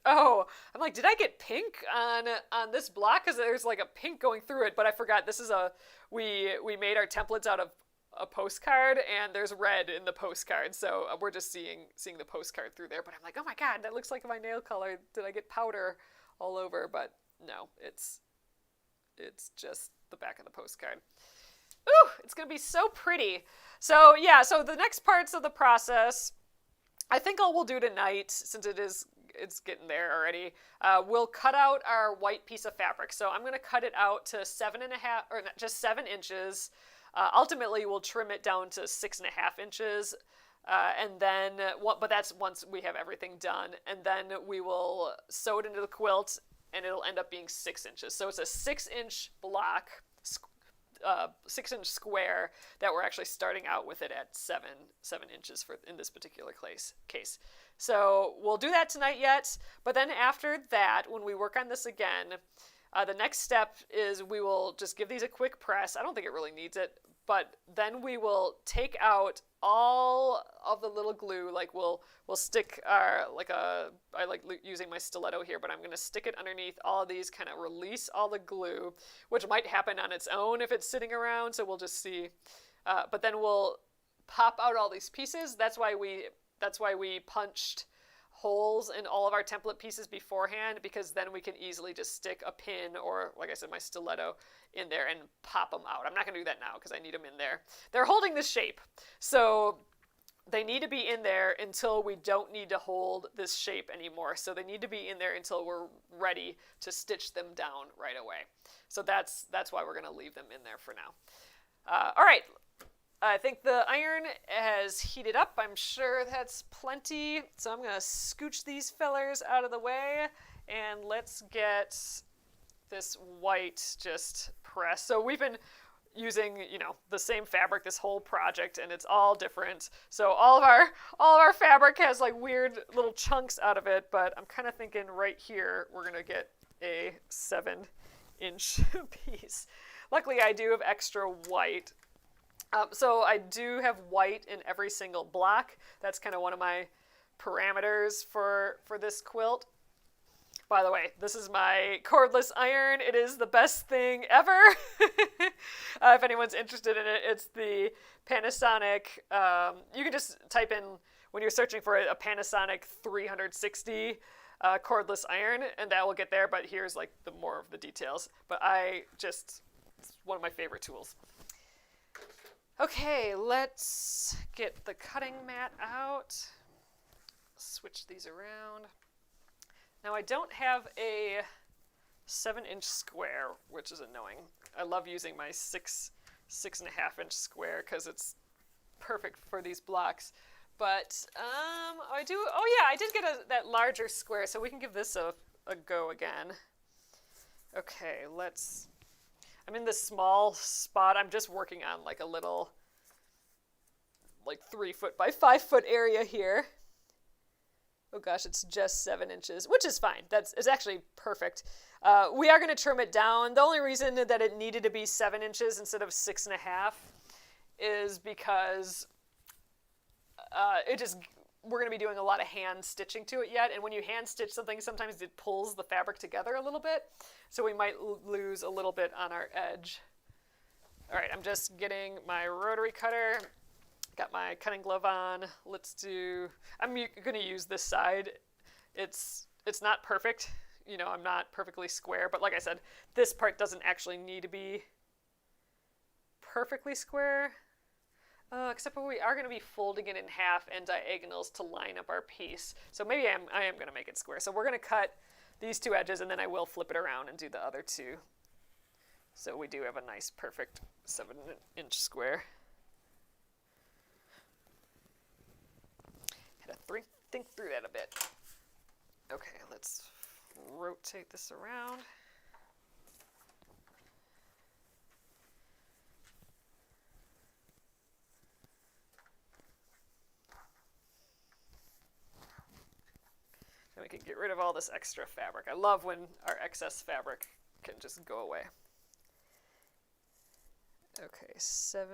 Oh, I'm like, did I get pink on this block? Because there's like a pink going through it, but I forgot. This is we made our templates out of a postcard, and there's red in the postcard, so we're just seeing the postcard through there. But I'm like, oh my god, that looks like my nail color. Did I get powder all over? But no, it's just the back of the postcard. Ooh, it's gonna be so pretty. So yeah, so the next parts of the process, I think we'll do tonight, since it's getting there already. We'll cut out our white piece of fabric. So I'm gonna cut it out to 7.5, or just 7 inches. Ultimately, we'll trim it down to 6.5 inches, and then, but that's once we have everything done, and then we will sew it into the quilt, and it'll end up being 6 inches. So it's a 6-inch block, 6-inch square that we're actually starting out with it at 7 inches in this particular case. So we'll do that tonight yet, but then after that, when we work on this again, the next step is we will just give these a quick press. I don't think it really needs it, but then we will take out all of the little glue. Like we'll stick I like using my stiletto here, but I'm going to stick it underneath all of these, kind of release all the glue, which might happen on its own if it's sitting around, so we'll just see. But then we'll pop out all these pieces. That's why we punched holes in all of our template pieces beforehand, because then we can easily just stick a pin or, like I said, my stiletto in there and pop them out. I'm not going to do that now because I need them in there. They're holding this shape, so they need to be in there until we don't need to hold this shape anymore. So they need to be in there until we're ready to stitch them down right away. So that's why we're going to leave them in there for now. All right. I think the iron has heated up. I'm sure that's plenty. So I'm going to scooch these fellers out of the way, and let's get this white just pressed. So we've been using, the same fabric this whole project, and it's all different. So all of our fabric has like weird little chunks out of it, but I'm kind of thinking right here we're going to get a 7-inch piece. Luckily, I do have extra white. So I do have white in every single block. That's kind of one of my parameters for this quilt. By the way, this is my cordless iron. It is the best thing ever. If anyone's interested in it, it's the Panasonic. You can just type in, when you're searching for a Panasonic 360 cordless iron, and that will get there. But here's like the more of the details. But it's one of my favorite tools. Okay, let's get the cutting mat out. Switch these around. Now I don't have a 7-inch square, which is annoying. I love using my 6.5-inch square because it's perfect for these blocks. But I did get that larger square, so we can give this a go again. Okay, I'm in this small spot. I'm just working on like a little, like 3 foot by 5 foot area here. Oh gosh, it's just 7 inches, which is fine. It's actually perfect. We are going to trim it down. The only reason that it needed to be 7 inches instead of 6.5 is because we're going to be doing a lot of hand stitching to it yet, and when you hand stitch something, sometimes it pulls the fabric together a little bit, so we might lose a little bit on our edge. All right, I'm just getting my rotary cutter, Got my cutting glove on. I'm going to use this side. It's not perfect. You know, I'm not perfectly square, but like I said, this part doesn't actually need to be perfectly square. Except for we are going to be folding it in half and diagonals to line up our piece. So maybe I am going to make it square. So we're going to cut these two edges, and then I will flip it around and do the other two. So we do have a nice, perfect 7-inch square. Had to think through that a bit. Okay, let's rotate this around. And we can get rid of all this extra fabric. I love when our excess fabric can just go away. Okay, 7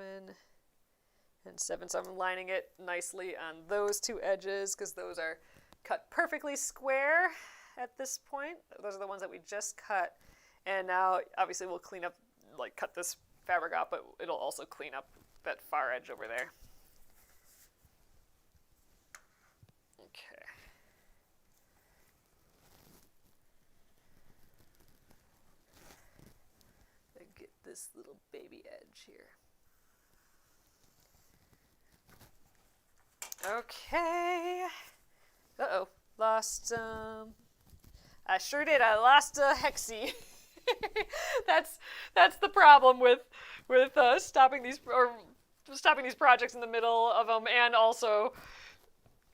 and 7. So I'm lining it nicely on those two edges because those are cut perfectly square at this point. Those are the ones that we just cut. And now, obviously, we'll clean up, like cut this fabric out, but it'll also clean up that far edge over there. Okay. And get this little baby edge here. Okay. Uh-oh. Lost, I sure did. I lost a Hexie. That's the problem with stopping these projects in the middle of them, and also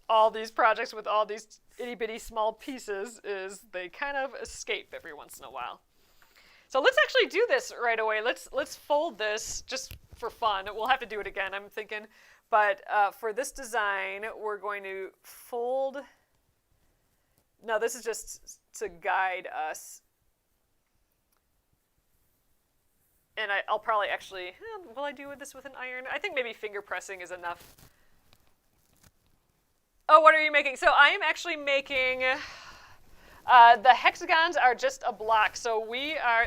all these projects with all these itty-bitty small pieces is they kind of escape every once in a while. So let's actually do this right away. Let's fold this just for fun. We'll have to do it again, I'm thinking. But for this design, we're going to fold. No, this is just to guide us. And I'll probably actually, will I do this with an iron? I think maybe finger pressing is enough. Oh, what are you making? So I am actually making, the hexagons are just a block. So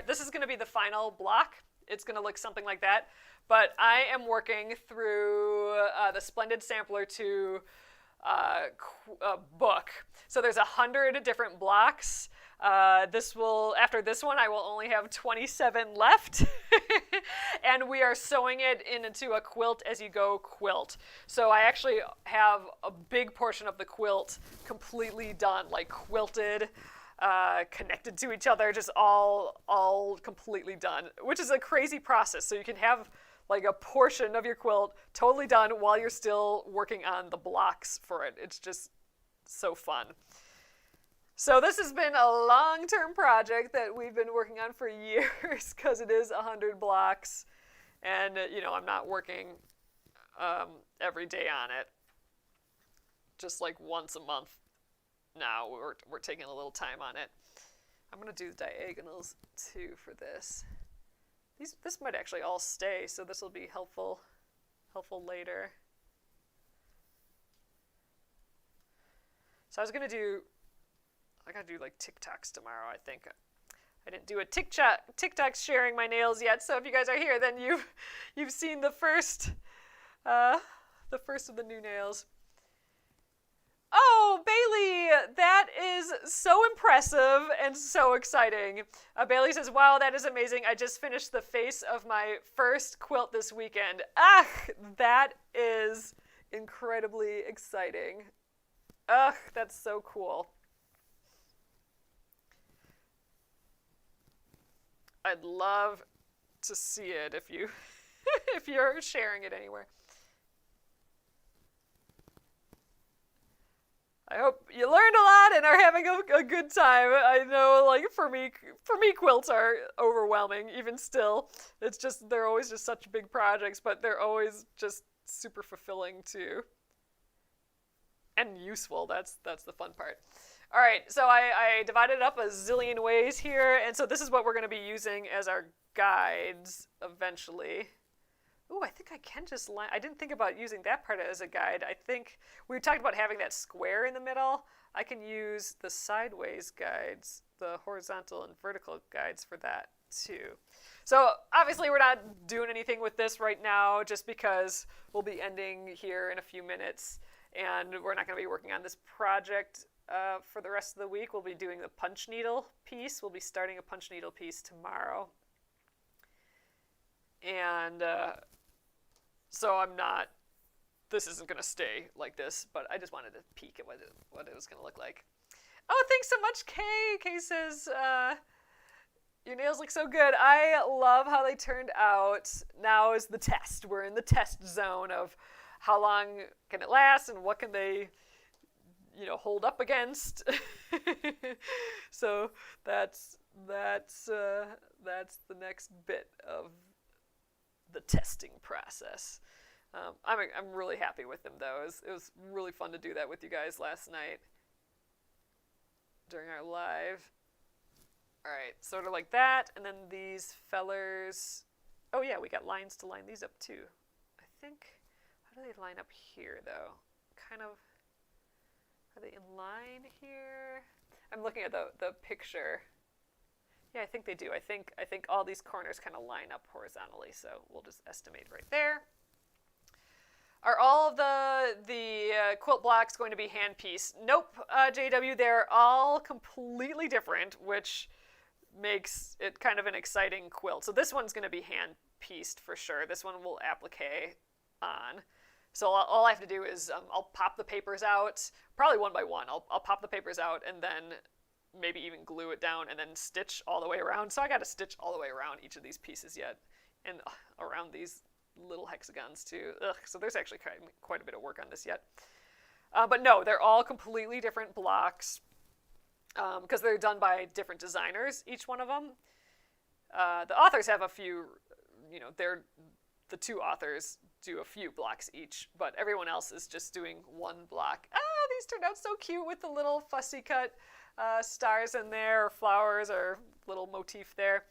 this is going to be the final block. It's going to look something like that. But I am working through the Splendid Sampler to book. So there's 100 different blocks. After this one, I will only have 27 left. And we are sewing it into a quilt as you go quilt. So I actually have a big portion of the quilt completely done, like quilted, connected to each other, just all completely done, which is a crazy process. So you can have like a portion of your quilt totally done while you're still working on the blocks for it. It's just so fun. So this has been a long-term project that we've been working on for years because it is 100 blocks. And, you know, I'm not working every day on it. Just like once a month now, we're taking a little time on it. I'm going to do the diagonals too for this. This might actually all stay, so this will be helpful later. So I gotta do like TikToks tomorrow, I think. I didn't do a TikTok sharing my nails yet, so if you guys are here, then you've seen the first of the new nails. Oh, Bailey, that is so impressive and so exciting. Bailey says, wow, that is amazing. I just finished the face of my first quilt this weekend. That is incredibly exciting. That's so cool. I'd love to see it if you're sharing it anywhere. I hope you learned a lot and are having a good time. I know, like, for me, quilts are overwhelming, even still. It's just, they're always just such big projects, but they're always just super fulfilling too. And useful, that's the fun part. All right, so I divided it up a zillion ways here, and so this is what we're going to be using as our guides eventually. Ooh, I think I can just line. I didn't think about using that part as a guide. I think we talked about having that square in the middle. I can use the sideways guides, the horizontal and vertical guides for that too. So obviously we're not doing anything with this right now just because we'll be ending here in a few minutes and we're not going to be working on this project for the rest of the week. We'll be doing the punch needle piece. We'll be starting a punch needle piece tomorrow. And so this isn't going to stay like this, but I just wanted to peek at what it was going to look like. Oh, thanks so much, Kay. Kay says, your nails look so good. I love how they turned out. Now is the test. We're in the test zone of how long can it last and what can they, hold up against. So that's the next bit of the testing process. I'm really happy with them though. It was really fun to do that with you guys last night during our live. All right, sort of like that, and then these fellers. Oh yeah, we got lines to line these up too. I think, how do they line up here though? Kind of, are they in line here? I'm looking at the picture. Yeah, I think they do. I think all these corners kind of line up horizontally, so we'll just estimate right there. Are all of the quilt blocks going to be hand-pieced? Nope, JW, they're all completely different, which makes it kind of an exciting quilt. So this one's going to be hand-pieced for sure. This one will applique on. So all I have to do is I'll pop the papers out, probably one by one. I'll pop the papers out and then maybe even glue it down and then stitch all the way around. So I got to stitch all the way around each of these pieces yet, and around these little hexagons too. So there's actually quite a bit of work on this yet. But no, they're all completely different blocks because they're done by different designers, each one of them. The authors have a few, the two authors do a few blocks each, but everyone else is just doing one block. These turned out so cute with the little fussy cut stars in there, or flowers, or little motif there.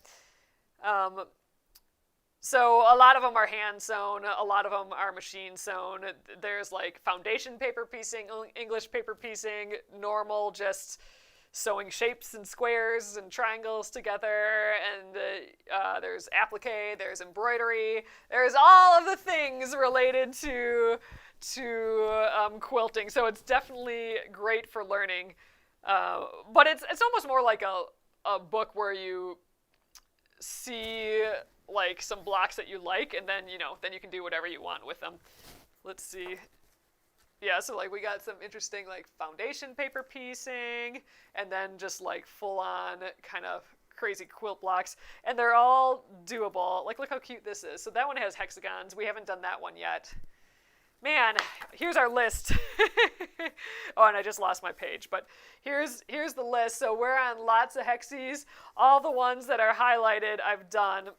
So a lot of them are hand sewn, a lot of them are machine sewn. There's like foundation paper piecing, English paper piecing, normal just sewing shapes and squares and triangles together, and there's applique, there's embroidery, there's all of the things related to quilting. So it's definitely great for learning, but it's almost more like a book where you see like some blocks that you like, and then you can do whatever you want with them. Let's see. Yeah, so like we got some interesting like foundation paper piecing, and then just like full on kind of crazy quilt blocks, and they're all doable. Like, look how cute this is. So that one has hexagons. We haven't done that one yet. Man, here's our list. Oh, and I just lost my page, but here's the list. So we're on lots of Hexies. All the ones that are highlighted I've done.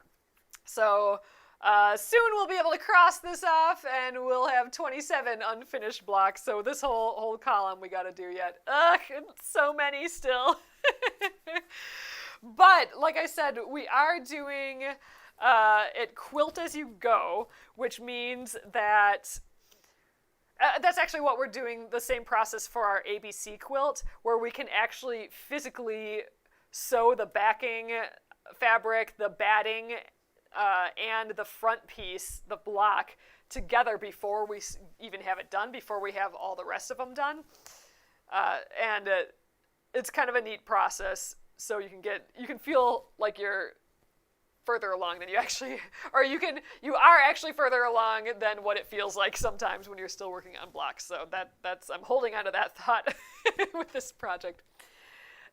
So soon we'll be able to cross this off, and we'll have 27 unfinished blocks. So this whole column we got to do yet. Ugh, so many still. But like I said, we are doing it quilt as you go, which means that that's actually what we're doing, the same process for our ABC quilt, where we can actually physically sew the backing fabric, the batting, and the front piece, the block, together before we even have it done, before we have all the rest of them done. And it's kind of a neat process, so you can feel like you're further along than you actually, or you are actually further along than what it feels like sometimes when you're still working on blocks. So that's I'm holding on to that thought with this project.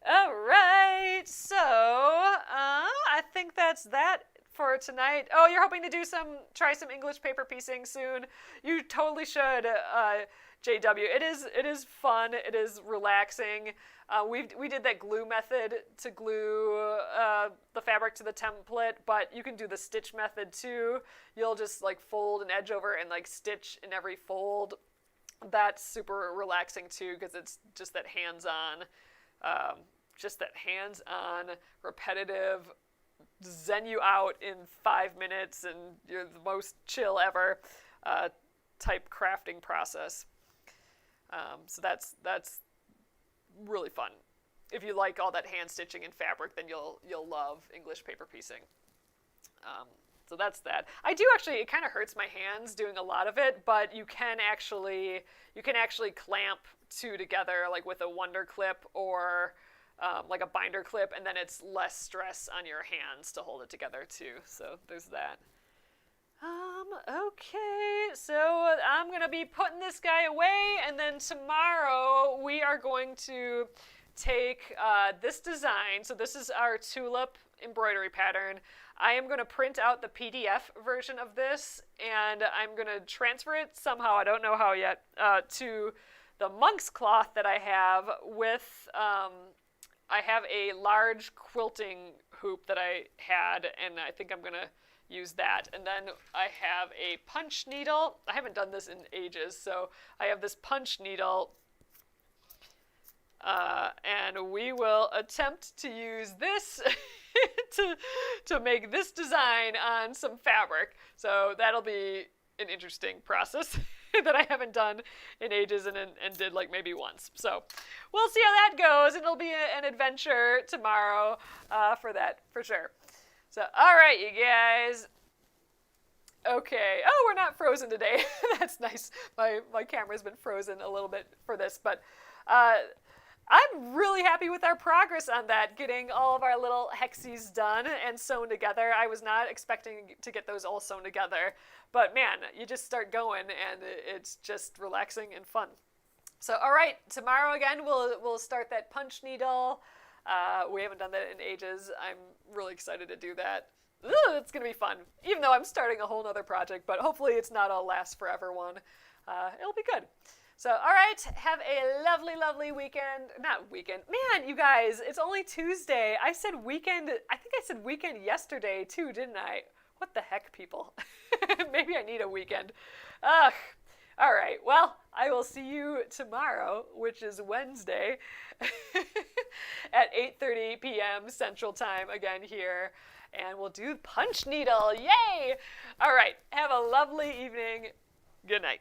All right, so I think that's that for tonight. Oh, you're hoping to try some English paper piecing soon. You totally should, JW. It is fun. It is relaxing. We did that glue method to glue the fabric to the template, but you can do the stitch method too. You'll just like fold an edge over and like stitch in every fold. That's super relaxing too, because it's just that hands-on, repetitive, zen you out in 5 minutes and you're the most chill ever type crafting process. So that's really fun. if you like all that hand stitching and fabric, then you'll love English paper piecing. So that's that. I do actually, it kind of hurts my hands doing a lot of it, but you can actually clamp two together, like with a wonder clip or like a binder clip, and then it's less stress on your hands to hold it together too. So there's that. Okay, so I'm gonna be putting this guy away, and then tomorrow we are going to take this design. So this is our tulip embroidery pattern. I am going to print out the PDF version of this, and I'm going to transfer it somehow, I don't know how yet, to the monk's cloth that I have with, I have a large quilting hoop that I had, and I think I'm going to use that. And then I have a punch needle. I haven't done this in ages, so I have this punch needle, and we will attempt to use this to make this design on some fabric. So that'll be an interesting process that I haven't done in ages and did like maybe once. So we'll see how that goes, and it'll be an adventure tomorrow for that, for sure. So, all right, you guys. Okay. Oh, we're not frozen today. That's nice. My camera's been frozen a little bit for this, but I'm really happy with our progress on that, getting all of our little Hexies done and sewn together. I was not expecting to get those all sewn together, but man, you just start going and it's just relaxing and fun. So, all right, tomorrow again, we'll start that punch needle. We haven't done that in ages. I'm really excited to do that. It's going to be fun, even though I'm starting a whole nother project, but hopefully it's not a last forever one. It'll be good. So, all right, have a lovely, lovely weekend. Not weekend. Man, you guys, it's only Tuesday. I said weekend. I think I said weekend yesterday, too, didn't I? What the heck, people? Maybe I need a weekend. Ugh. All right, well, I will see you tomorrow, which is Wednesday, at 8:30 p.m. Central Time again here, and we'll do punch needle. Yay! All right, have a lovely evening. Good night.